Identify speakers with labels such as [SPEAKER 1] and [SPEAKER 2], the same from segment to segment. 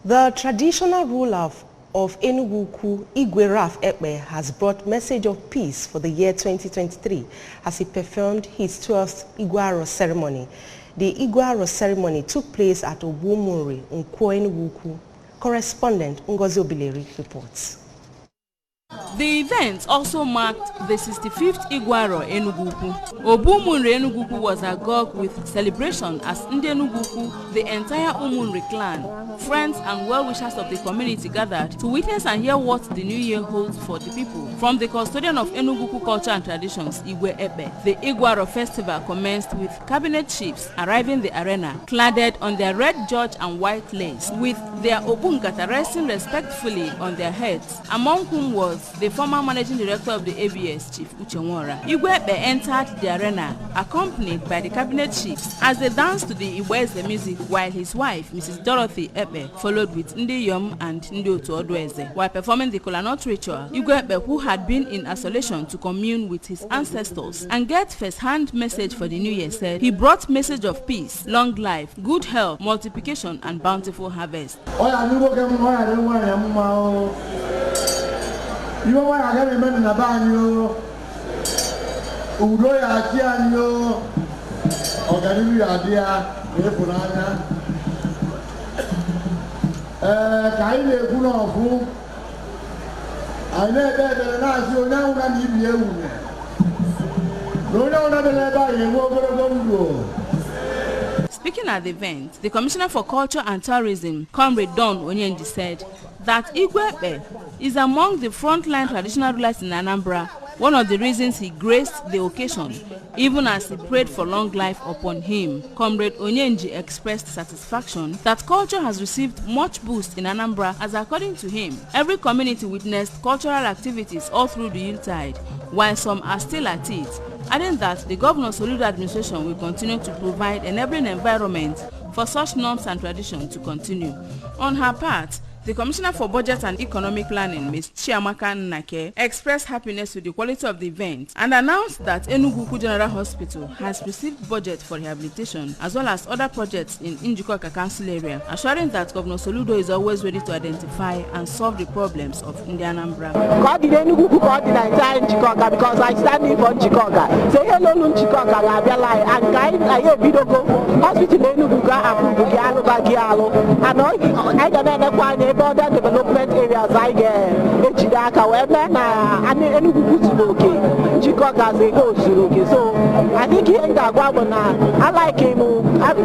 [SPEAKER 1] The traditional ruler of Enugu, Ukwu, Igbo has brought message of peace for the year 2023 as he performed his 12th Igbo ceremony. The Igbo ceremony took place at Ukwu, Enugu. Correspondent Ngozi Obileri reports.
[SPEAKER 2] The event also marked the 65th Igwaro Enugu. Obumunri Enugu was agog with celebration as Ndi Enugu, the entire Umunri clan, friends and well-wishers of the community gathered to witness and hear what the new year holds for the people. From the custodian of Enugu culture and traditions, Igwe Ebe, the Igwaro festival commenced with cabinet chiefs arriving the arena, cladded on their red george and white lace, with their obungata resting respectfully on their heads, among whom was the former managing director of the ABS, Chief Uchenwora. Igwe Ebe entered the arena, accompanied by the cabinet chiefs, as they danced to the Igweze music, while his wife, Mrs. Dorothy Ebe, followed with Ndi Yom and Ndi Otu Odweze. While performing the kolanut ritual, Igwe Ebe, who had been in isolation to commune with his ancestors and get first-hand message for the new year, said he brought message of peace, long life, good health, multiplication, and bountiful harvest.
[SPEAKER 3] You know why I got a man in a banyo, Udoya Tiano, or Gadia, Nepunana, Kaile Puno, I let that last you now can give you. No, another letter, you won't go.
[SPEAKER 2] Speaking at the event, the Commissioner for Culture and Tourism, Comrade Don Onyenji, said that Igwe is among the frontline traditional rulers in Anambra, one of the reasons he graced the occasion, even as he prayed for long life upon him. Comrade Onyenji expressed satisfaction that culture has received much boost in Anambra, as according to him, every community witnessed cultural activities all through the Yuletide, while some are still at it, adding that the Governor's Soludo administration will continue to provide enabling environment for such norms and traditions to continue. On her part, the Commissioner for Budget and Economic Planning, Ms. Chiamaka Nnake, expressed happiness with the quality of the event and announced that Enugu General Hospital has received budget for rehabilitation as well as other projects in Njikoka Council area, assuring that Governor Soludo is always ready to identify and solve the problems of Anambra.
[SPEAKER 4] God did Enugu coordinate in Njikoka because I stand in for Njikoka. Say hello to Njikoka, and I Bidogo, Hospital Enugu, and I border development areas like Echidaka, so I think he ain't that governor. I like him. I'm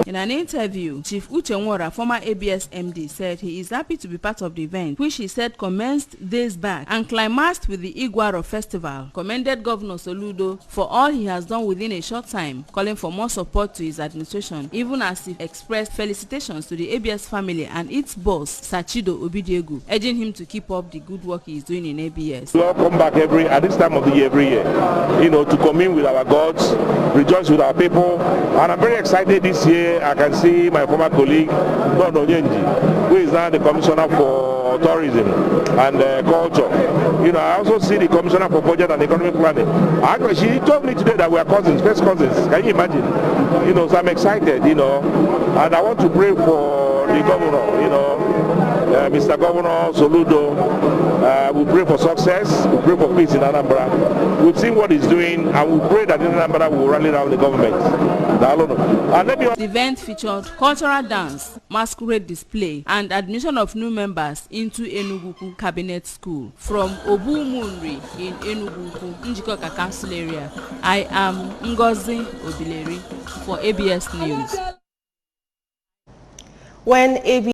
[SPEAKER 2] In an interview, Chief Uchenwora, former ABS MD, said he is happy to be part of the event, which he said commenced days back and climaxed with the Igwaro Festival. Commended Governor Soludo for all he has done within a short time, calling for more support to his administration, even as he expressed felicitations to the ABS family and its boss, Sachido Obidiegu, urging him to keep up the good work he is doing in ABS.
[SPEAKER 5] We all come back at this time of the year every year, to commune with our gods, rejoice with our people, and I'm very excited this year. I can see my former colleague, Don Onyenji, who is now the Commissioner for Tourism and Culture. I also see the Commissioner for Budget and Economic Planning. Actually, she told me today that we are cousins, first cousins. Can you imagine? So I'm excited, and I want to pray for the governor, Mr. Governor Soludo. We pray for success, we pray for peace in Anambra. We've seen what he's doing, and we pray that in Anambra will rally down the government.
[SPEAKER 2] The event featured cultural dance, masquerade display, and admission of new members into Enugu Cabinet School from Obumunri in Enugu, Njikoka Council area. I am Ngozi Obileri for ABS News.
[SPEAKER 1] When